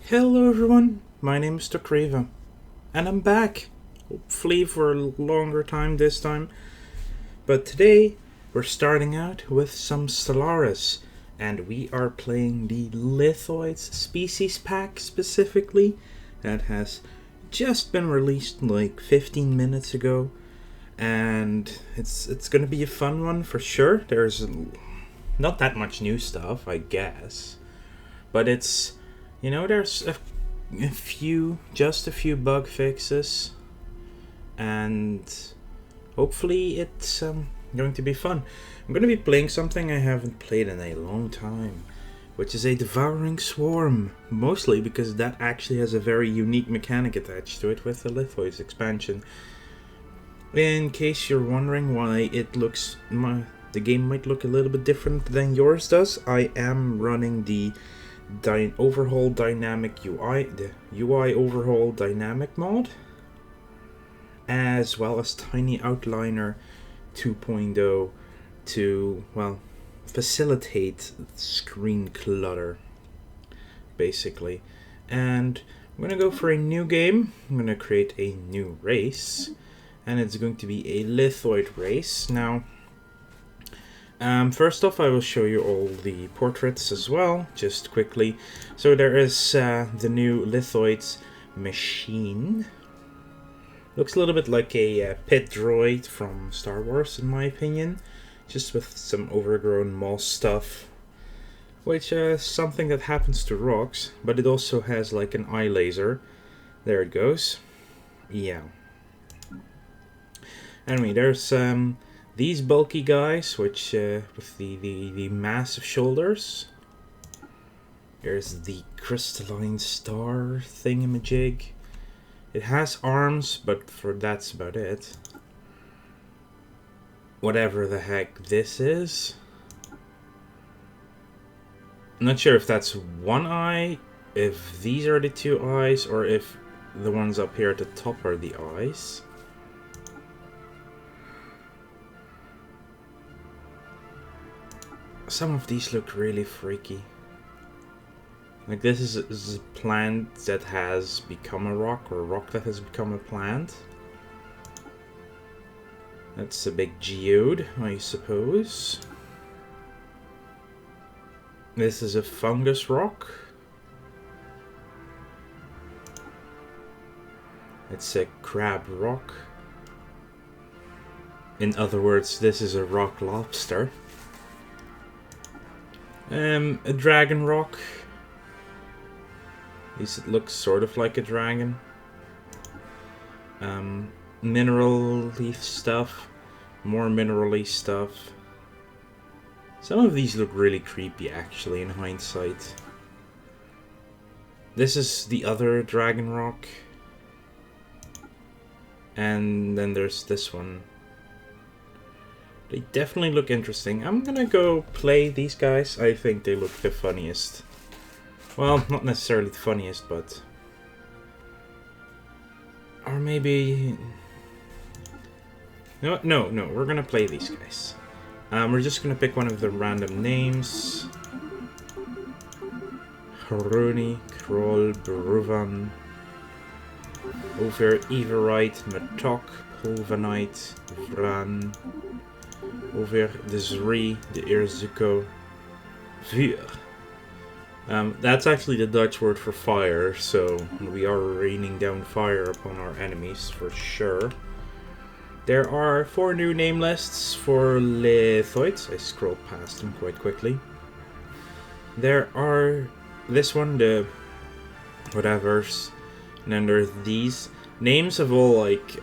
Hello everyone, my name is Kreva, and I'm back. Hopefully for a longer time this time. But today we're starting out with some Stellaris, and we are playing the Lithoids species pack specifically. That has just been released like 15 minutes ago, and it's gonna be a fun one for sure. There's not that much new stuff, I guess, but it's there's just a few bug fixes, and hopefully it's going to be fun. I'm going to be playing something I haven't played in a long time, which is a Devouring Swarm, mostly because that actually has a very unique mechanic attached to it with the Lithoids expansion. In case you're wondering why the game might look a little bit different than yours does, I am running the overhaul dynamic the UI overhaul dynamic mod, as well as Tiny Outliner 2.0 to, facilitate screen clutter, basically. And I'm gonna go for a new game. I'm gonna create a new race, and it's going to be a Lithoid race. Now, first off, I will show you all the portraits as well, just quickly. So there is the new Lithoids machine. Looks a little bit like a pit droid from Star Wars, in my opinion, just with some overgrown moss stuff, which is something that happens to rocks, but it also has like an eye laser. There it goes. Yeah. Anyway, there's these bulky guys, which with the massive shoulders. There's the crystalline star thingamajig. It has arms, but that's about it. Whatever the heck this is. I'm not sure if that's one eye, if these are the two eyes, or if the ones up here at the top are the eyes. Some of these look really freaky. Like this is a plant that has become a rock, or a rock that has become a plant. That's a big geode, I suppose. This is a fungus rock. It's a crab rock. In other words, this is a rock lobster. A dragon rock. At least it looks sort of like a dragon. Mineral leaf stuff. More mineral-y stuff. Some of these look really creepy, actually, in hindsight. This is the other dragon rock. And then there's this one. They definitely look interesting. I'm gonna go play these guys. I think they look the funniest. Well, not necessarily the funniest, but... Or maybe... No, we're gonna play these guys. We're just gonna pick one of the random names. Haruni, Kroll, Beruvan, Over, Everite, Matok, Pulvanite, Vran, Over, the Zri, the Irzuko, Vuur. That's actually the Dutch word for fire, so we are raining down fire upon our enemies for sure. There are 4 new name lists for Lithoids. I scrolled past them quite quickly. There are this one, the whatevers, and then there's these names of all like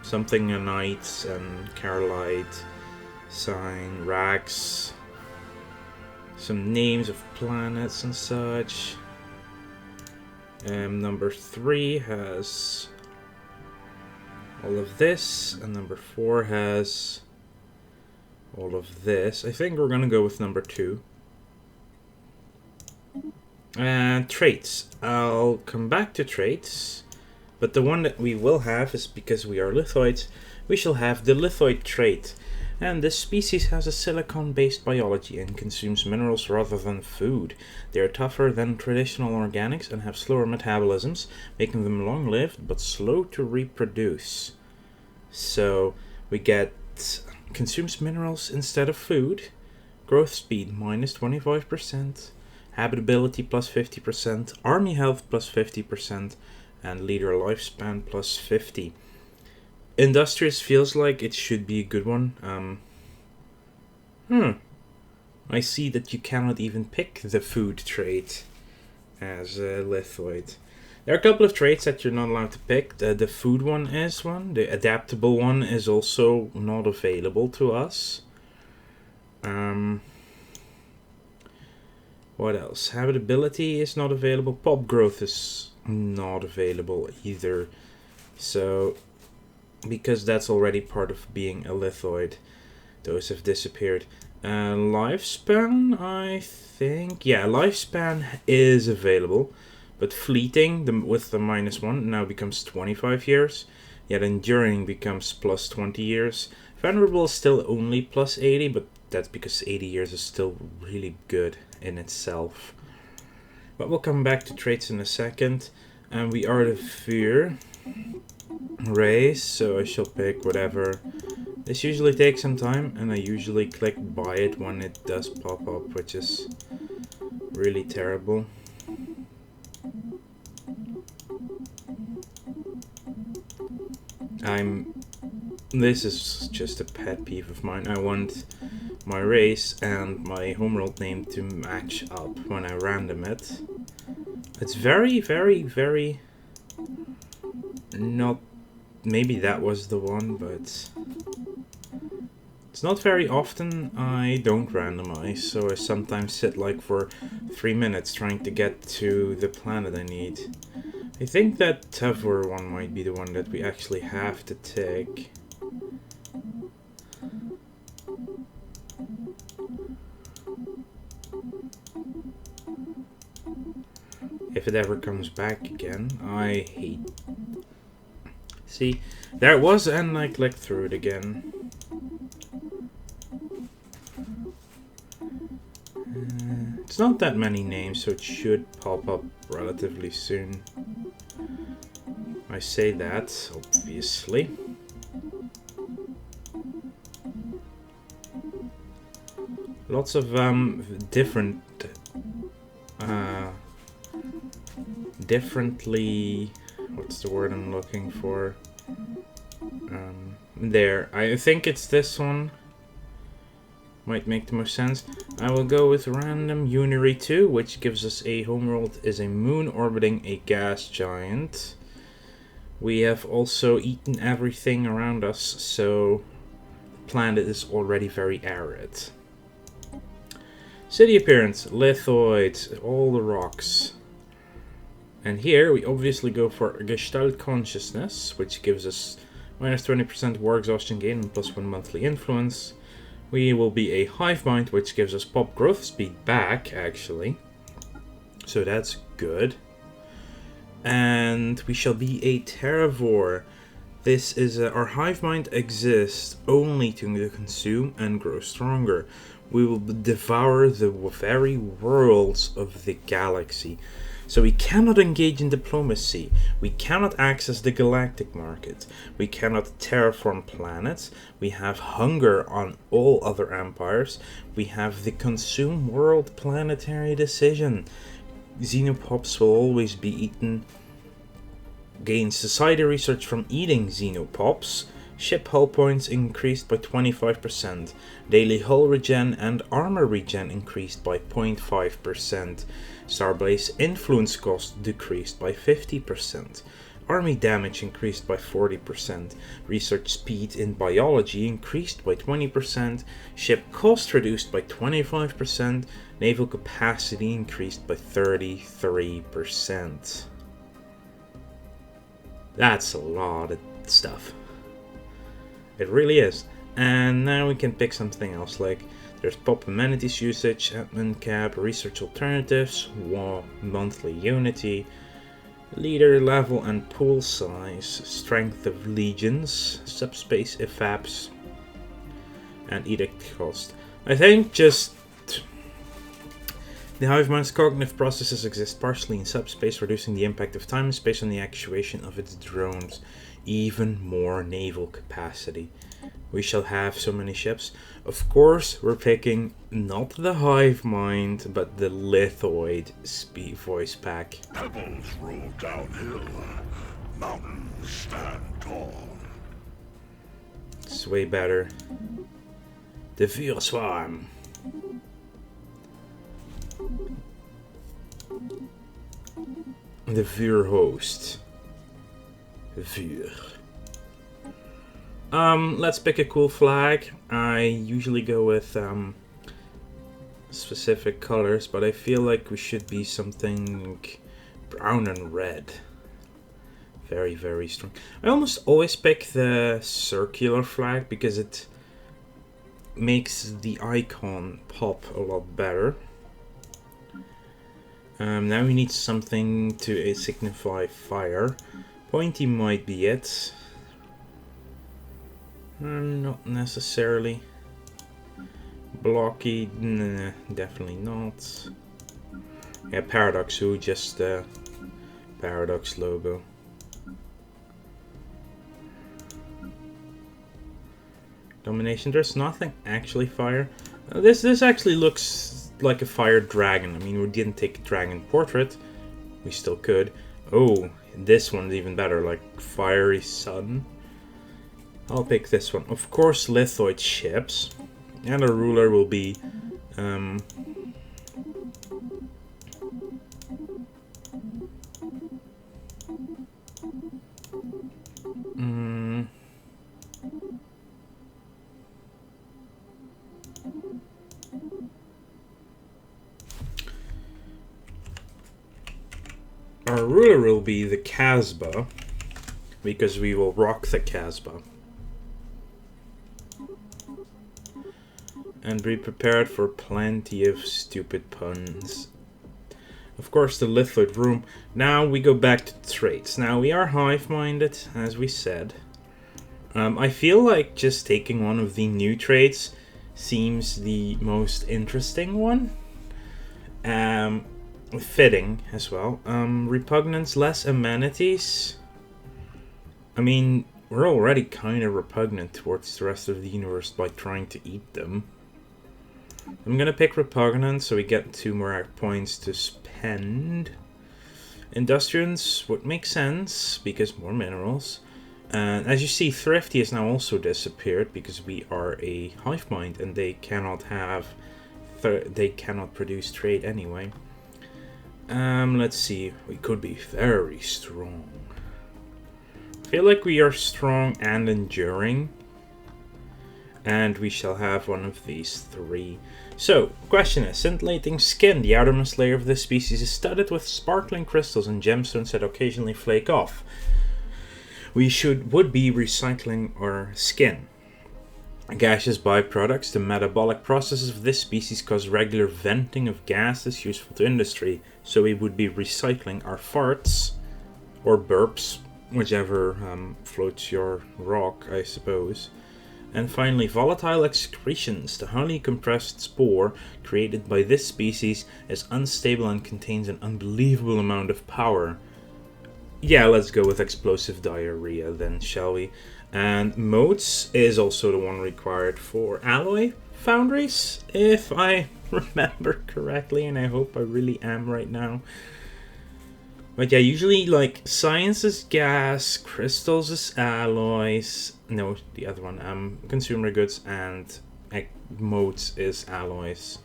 something Anites and Carolite, Sign, Rax. Some names of planets and such. Number 3 has all of this, and number 4 has all of this. I think we're gonna go with number 2. Traits. I'll come back to traits, but the one that we will have is, because we are Lithoids, we shall have the Lithoid trait. And this species has a silicon-based biology and consumes minerals rather than food. They are tougher than traditional organics and have slower metabolisms, making them long-lived but slow to reproduce. So we get consumes minerals instead of food, growth speed minus 25%, habitability plus 50%, army health plus 50%, and leader lifespan plus 50. Industrious feels like it should be a good one. I see that you cannot even pick the food trait as a lithoid. There are a couple of traits that you're not allowed to pick. The food one is one. The adaptable one is also not available to us. What else? Habitability is not available. Pop growth is not available either. So, because that's already part of being a lithoid, those have disappeared. Lifespan, I think. Yeah, lifespan is available. But fleeting, with the -1, now becomes 25 years. Yet enduring becomes plus 20 years. Venerable is still only plus 80, but that's because 80 years is still really good in itself. But we'll come back to traits in a second. And we are the Vuur race, so I shall pick whatever. This usually takes some time, and I usually click buy it when it does pop up, which is really terrible. This is just a pet peeve of mine. I want my race and my homeworld name to match up when I random it. It's very, very, very not... Maybe that was the one, but it's not very often I don't randomize, so I sometimes sit like for 3 minutes trying to get to the planet I need. I think that Devouring one might be the one that we actually have to take. If it ever comes back again, I hate... See, there it was, and I clicked through it again. It's not that many names, so it should pop up relatively soon. I say that, obviously. Lots of differently, what's the word I'm looking for? There, I think it's this one. Might make the most sense. I will go with random Unary 2, which gives us a homeworld is a moon orbiting a gas giant. We have also eaten everything around us, so the planet is already very arid. City appearance, lithoids, all the rocks. And here we obviously go for Gestalt Consciousness, which gives us minus 20% war exhaustion gain and plus 1 monthly influence. We will be a Hive Mind, which gives us pop growth speed back, actually. So that's good. And we shall be a Terravore. This is our Hive Mind exists only to consume and grow stronger. We will devour the very worlds of the galaxy. So we cannot engage in diplomacy, we cannot access the galactic market, we cannot terraform planets, we have hunger on all other empires, we have the consume world planetary decision. Xenopops will always be eaten. Gain society research from eating Xenopops. Ship hull points increased by 25%. Daily hull regen and armor regen increased by 0.5%. Starblaze influence cost decreased by 50%. Army damage increased by 40%. Research speed in biology increased by 20%. Ship cost reduced by 25%. Naval capacity increased by 33%. That's a lot of stuff. It really is. And now we can pick something else, like there's pop amenities usage, admin cap, research alternatives, war, monthly unity, leader level and pool size, strength of legions, subspace evapes, and edict cost. I think just the Hive Mind's cognitive processes exist partially in subspace, reducing the impact of time and space on the actuation of its drones. Even more naval capacity. We shall have so many ships. Of course, we're picking not the Hive Mind, but the Lithoid speed voice pack. Pebbles roll downhill, mountains stand tall. It's way better. Devouring Swarm. The Vuur host. Vuur. Let's pick a cool flag. I usually go with specific colors, but I feel like we should be something brown and red. Very, very strong. I almost always pick the circular flag because it makes the icon pop a lot better. Now we need something to signify fire. Pointy might be it. Not necessarily. Blocky, nah, definitely not. Yeah, Paradox, who just the Paradox logo. Domination, there's nothing actually fire. This actually looks like a fire dragon. I mean, we didn't take a dragon portrait. We still could. Oh, this one's even better, like fiery sun. I'll pick this one. Of course, Lithoid ships. And our ruler will be our ruler will be the Casbah, because we will rock the Casbah. And be prepared for plenty of stupid puns. Of course, the Lithoid room. Now we go back to traits. Now we are hive-minded, as we said. I feel like just taking one of the new traits seems the most interesting one. Fitting as well. Repugnance, less amenities. I mean, we're already kind of repugnant towards the rest of the universe by trying to eat them. I'm gonna pick Repugnance so we get 2 more points to spend. Industriance would make sense because more minerals. And as you see, Thrifty has now also disappeared because we are a hive mind and they cannot have, they cannot produce trade anyway. Let's see, we could be very strong. I feel like we are strong and enduring. And we shall have one of these 3. So, question is, scintillating skin. The outermost layer of this species is studded with sparkling crystals and gemstones that occasionally flake off. We would be recycling our skin. Gaseous byproducts. The metabolic processes of this species cause regular venting of gases useful to industry. So we would be recycling our farts or burps, whichever floats your rock, I suppose. And finally, volatile excretions. The highly compressed spore created by this species is unstable and contains an unbelievable amount of power. Yeah, let's go with explosive diarrhea then, shall we? And motes is also the one required for alloy foundries, if I remember correctly, and I hope I really am right now. But yeah, usually like science is gas, crystals is alloys, no, the other one, consumer goods, and modes is alloys.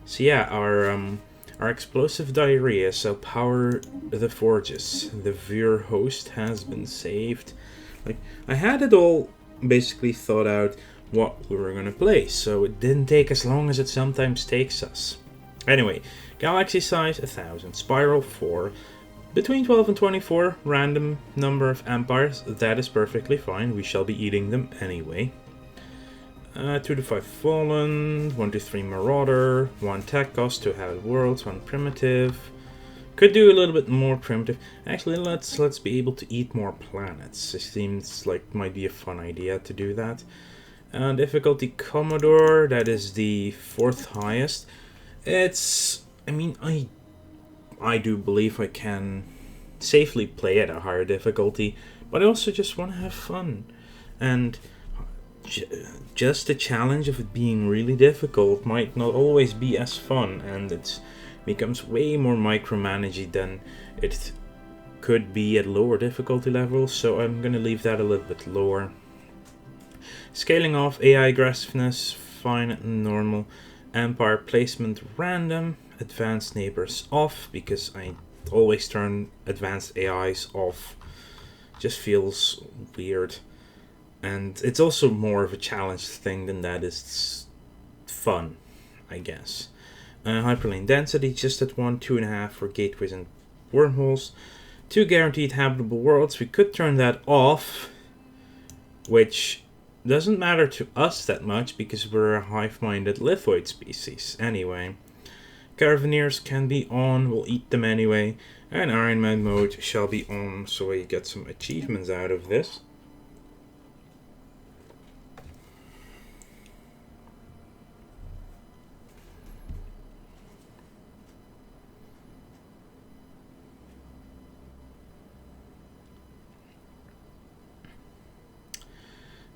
So yeah, our explosive diarrhea, so power the forges. The Vuur host has been saved. Like, I had it all basically thought out what we were gonna play, so it didn't take as long as it sometimes takes us. Anyway, galaxy size 1000, spiral 4, between 12 and 24, random number of empires, that is perfectly fine, we shall be eating them anyway. 2 to 5 fallen, 1 to 3 marauder, 1 tech cost, 2 habit worlds, 1 primitive. Could do a little bit more primitive. Actually, let's be able to eat more planets. It seems like might be a fun idea to do that. Difficulty Commodore, that is the 4th highest. I mean, I do believe I can safely play at a higher difficulty, but I also just want to have fun. And just the challenge of it being really difficult might not always be as fun, and it becomes way more micromanagey than it could be at lower difficulty levels, so I'm gonna leave that a little bit lower. Scaling off, AI aggressiveness, fine and normal. Empire placement random. Advanced neighbors off, because I always turn advanced AIs off. Just feels weird. And it's also more of a challenge thing than that. It's fun, I guess. Hyperlane density just at 1, 2.5 for gateways and wormholes. 2 guaranteed habitable worlds. We could turn that off, which doesn't matter to us that much because we're a hive-minded lithoid species anyway. Caravaneers can be on, we'll eat them anyway. And Iron Man mode shall be on, so we get some achievements out of this.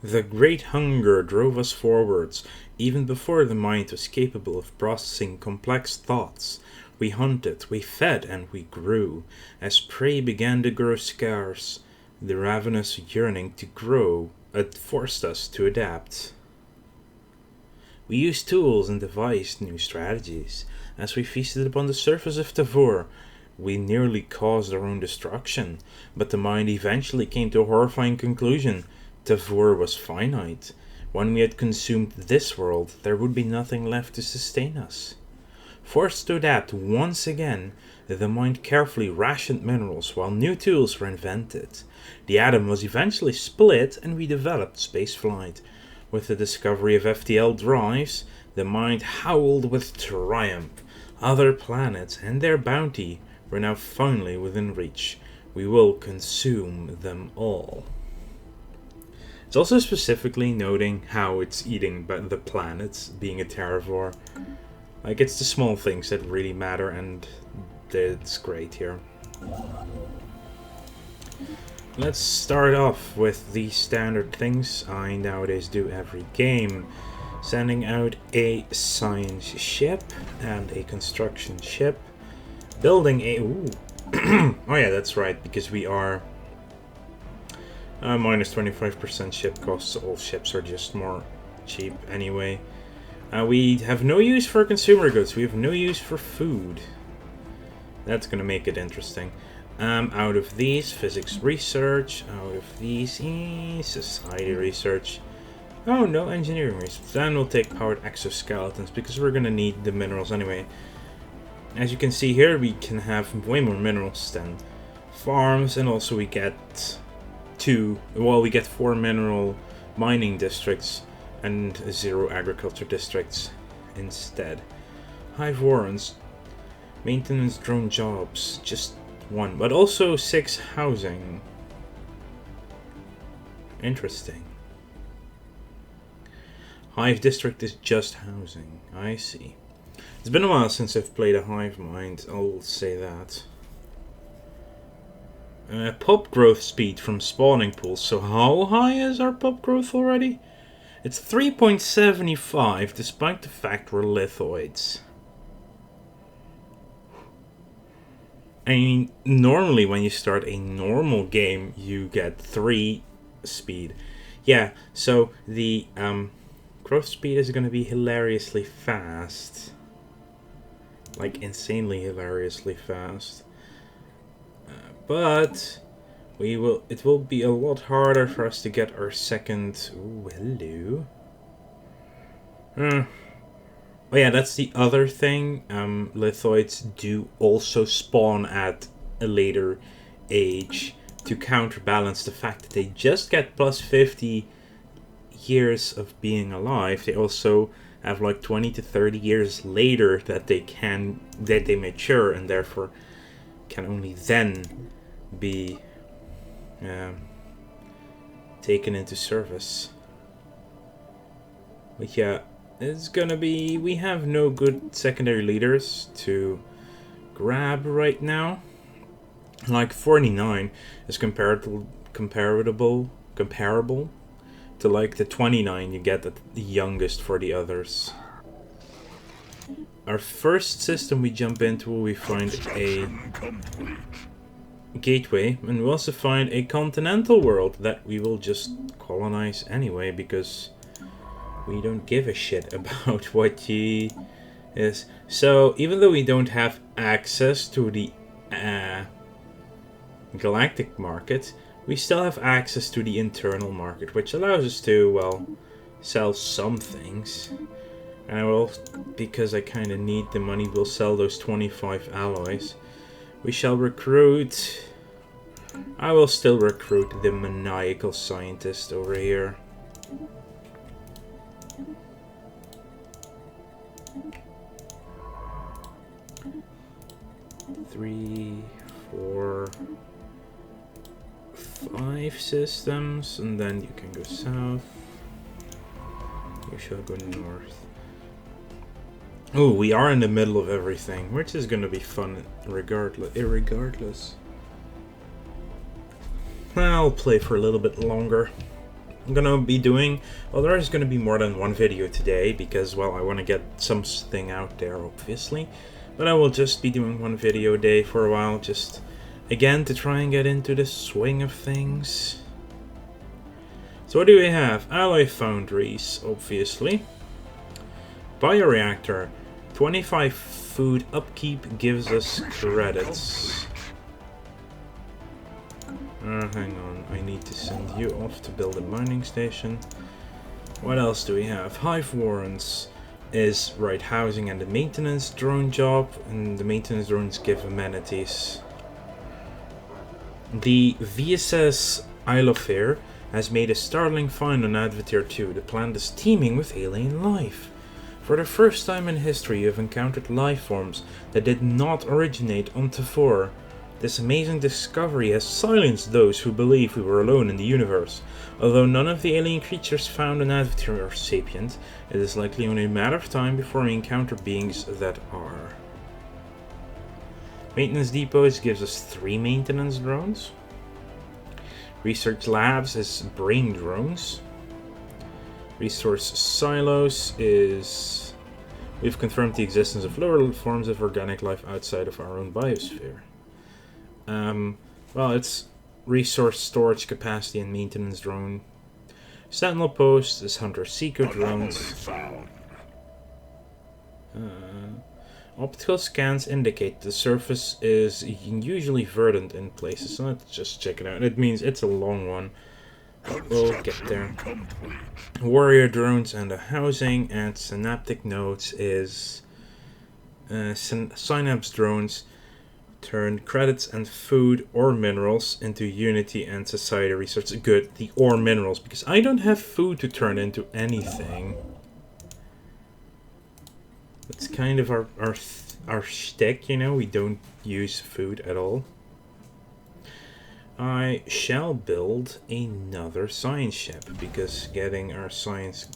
The great hunger drove us forwards, even before the mind was capable of processing complex thoughts. We hunted, we fed, and we grew. As prey began to grow scarce, the ravenous yearning to grow forced us to adapt. We used tools and devised new strategies. As we feasted upon the surface of Tavor, we nearly caused our own destruction, but the mind eventually came to a horrifying conclusion. Tavor was finite. When we had consumed this world, there would be nothing left to sustain us. Forced to adapt once again, the mind carefully rationed minerals while new tools were invented. The atom was eventually split and we developed spaceflight. With the discovery of FTL drives, the mind howled with triumph. Other planets and their bounty were now finally within reach. We will consume them all. It's also specifically noting how it's eating the planets, being a terravore. Like, it's the small things that really matter, and it's great here. Let's start off with the standard things I nowadays do every game. Sending out a science ship and a construction ship. Building a... Ooh. Oh yeah, that's right, because we are... minus 25% ship costs. All ships are just more cheap anyway. We have no use for consumer goods. We have no use for food. That's gonna make it interesting. Out of these, physics research. Out of these, society research. Oh, no engineering research. Then we'll take powered exoskeletons because we're gonna need the minerals anyway. As you can see here, we can have way more minerals than farms, and also we get we get 4 mineral mining districts and 0 agriculture districts instead. Hive warrants, maintenance drone jobs, just 1, but also 6 housing. Interesting. Hive district is just housing. I see. It's been a while since I've played a Hive Mind, I'll say that. Pop growth speed from spawning pools. So how high is our pop growth already? It's 3.75, despite the fact we're lithoids. I mean, normally when you start a normal game, you get 3 speed. Yeah, so the growth speed is going to be hilariously fast. Like, insanely hilariously fast. But it will be a lot harder for us to get our second... Ooh, hello. Oh yeah, that's the other thing. Lithoids do also spawn at a later age to counterbalance the fact that they just get plus 50 years of being alive. They also have like 20 to 30 years later that they mature, and therefore can only then be taken into service. But yeah, it's gonna be... We have no good secondary leaders to grab right now. Like 49 is comparable to like the 29 you get at the youngest for the others. Our first system we jump into, we find a gateway, and we also find a continental world that we will just colonize anyway, because we don't give a shit about what he is. So even though we don't have access to the galactic market, we still have access to the internal market, which allows us to, well, sell some things. And I will, because I kind of need the money, we'll sell those 25 alloys. We shall recruit... I will still recruit the maniacal scientist over here. Three, 4, 5 systems, and then you can go south. You shall go north. Oh, we are in the middle of everything, which is gonna be fun regardless. I'll play for a little bit longer. I'm gonna be doing... Well, there is gonna be more than one video today, because, well, I want to get something out there, obviously. But I will just be doing one video a day for a while, just, again, to try and get into the swing of things. So what do we have? Alloy foundries, obviously. Bioreactor. 25 food upkeep gives us credits. Hang on, I need to send you off to build a mining station. What else do we have? Hive warrants is right housing and the maintenance drone job, and the maintenance drones give amenities. The VSS Isle of Fair has made a startling find on Advetir 2. The planet is teeming with alien life. For the first time in history, you have encountered life forms that did not originate on Tavor. This amazing discovery has silenced those who believe we were alone in the universe. Although none of the alien creatures found on Advetir are sapient, it is likely only a matter of time before we encounter beings that are. Maintenance depots gives us 3 maintenance drones. Research labs is brain drones. Resource silos is... We've confirmed the existence of lower forms of organic life outside of our own biosphere. Well, it's resource storage capacity and maintenance drone. Sentinel post is hunter-seeker drones. Optical scans indicate the surface is usually verdant in places. So let's just check it out. It means it's a long one. We'll get there. Warrior drones and a housing, and synaptic nodes is synapse drones turn credits and food or minerals into Unity and Society research. Good, the or minerals, because I don't have food to turn into anything. That's kind of our shtick, you know. We don't use food at all. I shall build another science ship, because getting our science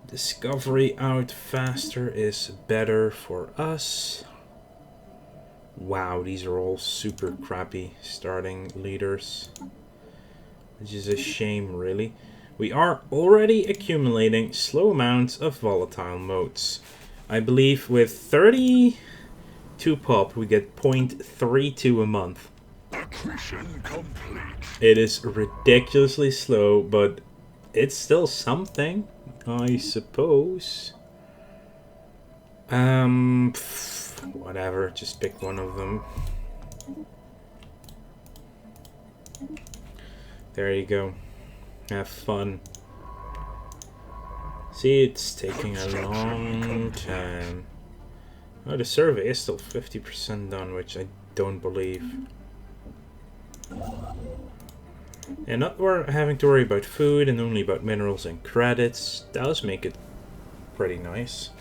discovery out faster is better for us. Wow, these are all super crappy starting leaders, which is a shame, really. We are already accumulating slow amounts of volatile motes. I believe with 32 pop we get 0.32 a month. It is ridiculously slow, but it's still something, I suppose. Whatever, just pick one of them. There you go. Have fun. See, it's taking a long time. Oh, the survey is still 50% done, which I don't believe. And not having to worry about food and only about minerals and credits does make it pretty nice.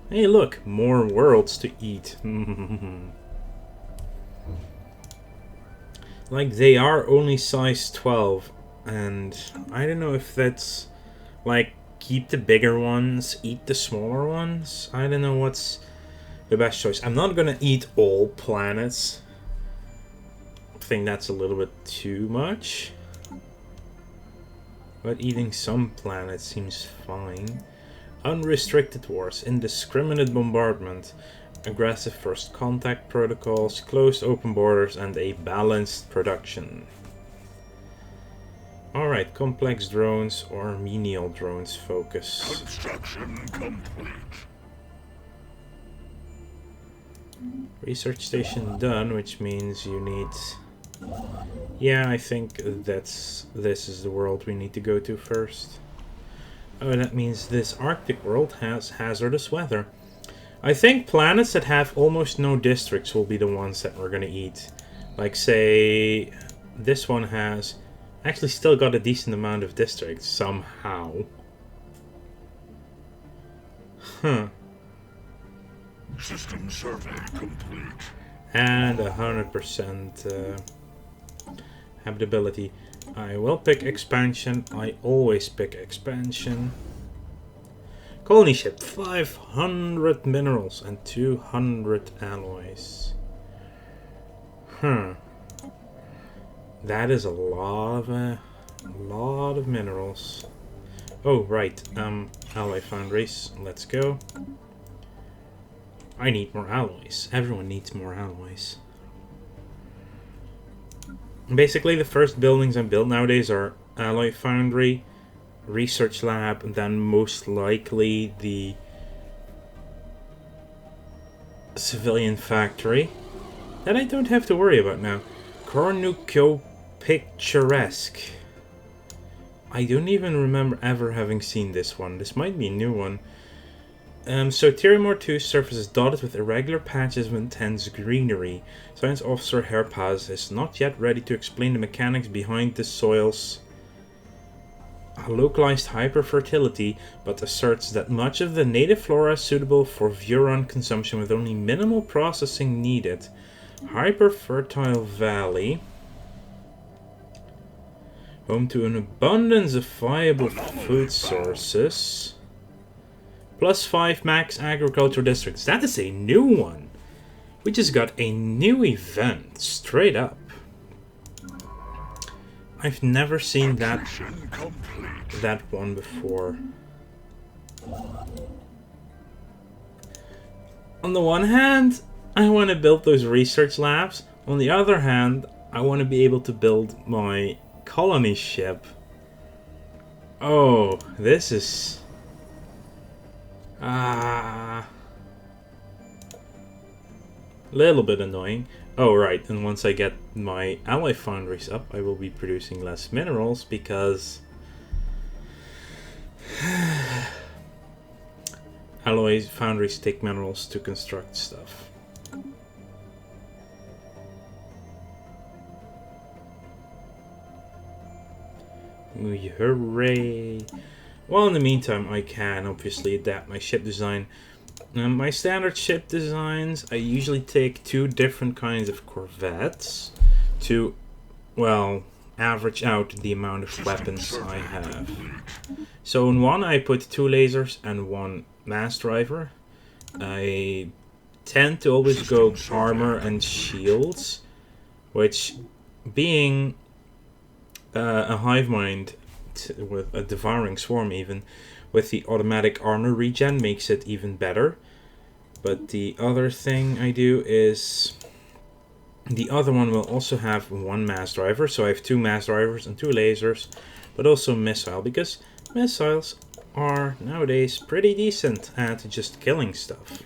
Hey, look, more worlds to eat. Like, they are only size 12, and I don't know if that's like keep the bigger ones, eat the smaller ones. I don't know what's the best choice. I'm not gonna eat all planets. I think that's a little bit too much. But eating some planets seems fine. Unrestricted wars, indiscriminate bombardment, aggressive first contact protocols, closed open borders, and a balanced production. Alright, complex drones or menial drones focus. Construction complete. Research station done, which means you need... Yeah, I think this is the world we need to go to first. Oh, that means this Arctic world has hazardous weather. I think planets that have almost no districts will be the ones that we're gonna eat. Like, say, this one has actually still got a decent amount of districts, somehow. Huh. System survey complete. And 100% habitability. I will pick expansion. I always pick expansion. Colony ship, 500 minerals and 200 alloys. That is a lot of minerals. Oh right, alloy foundries. Let's go. I need more alloys. Everyone needs more alloys. Basically, the first buildings I build nowadays are alloy foundry, research lab, and then most likely the civilian factory that I don't have to worry about now. Cornucopia Picturesque. I don't even remember ever having seen this one. This might be a new one. So Tirimore 2 surface is dotted with irregular patches of intense greenery. Science Officer Herpaz is not yet ready to explain the mechanics behind the soil's localized hyperfertility, but asserts that much of the native flora is suitable for Vuron consumption with only minimal processing needed. Hyperfertile valley, home to an abundance of viable food sources. +5 max agriculture districts. That is a new one. We just got a new event, straight up. I've never seen that one before. On the one hand, I want to build those research labs. On the other hand, I want to be able to build my colony ship. Oh, this is... little bit annoying. Oh right, and once I get my alloy foundries up, I will be producing less minerals because alloy foundries take minerals to construct stuff. Ooh, hooray! Well, in the meantime, I can obviously adapt my ship design. My standard ship designs, I usually take 2 different kinds of corvettes to, well, average out the amount of weapons I have. So in one I put 2 lasers and 1 mass driver. I tend to always go armor and shields, which being a Hive Mind with a Devouring Swarm even, with the automatic armor regen makes it even better. But the other thing I do is the other one will also have 1 mass driver, so I have 2 mass drivers and 2 lasers, but also missile, because missiles are nowadays pretty decent at just killing stuff.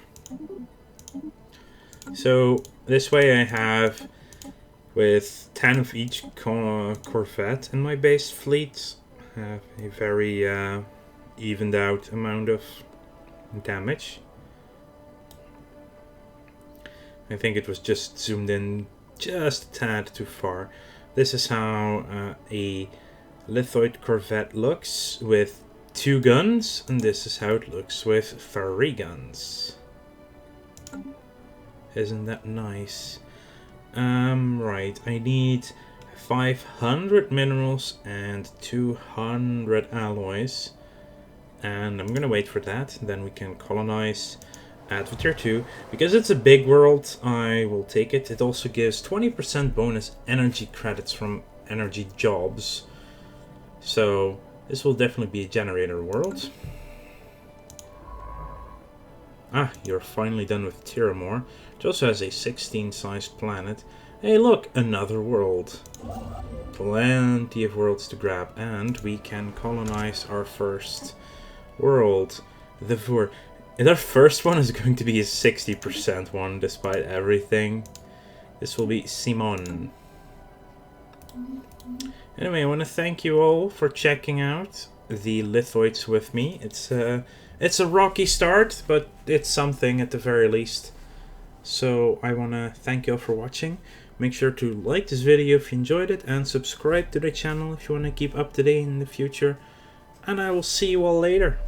So this way I have, with 10 of each corvette in my base fleet, have a very evened out amount of damage. I think it was just zoomed in just a tad too far. This is how a Lithoid corvette looks with 2 guns, and this is how it looks with 3 guns. Isn't that nice? Right, I need 500 minerals and 200 alloys. And I'm gonna wait for that. Then we can colonize Adventure 2. Because it's a big world, I will take it. It also gives 20% bonus energy credits from energy jobs. So this will definitely be a generator world. Ah, you're finally done with Tiramore. It also has a 16-sized planet. Hey look, another world. Plenty of worlds to grab, and we can colonize our first world. And our first one is going to be a 60% one, despite everything. This will be Simon. Anyway, I want to thank you all for checking out the Lithoids with me. It's a rocky start, but it's something at the very least. So I want to thank you all for watching. Make sure to like this video if you enjoyed it, and subscribe to the channel if you want to keep up to date in the future. And I will see you all later.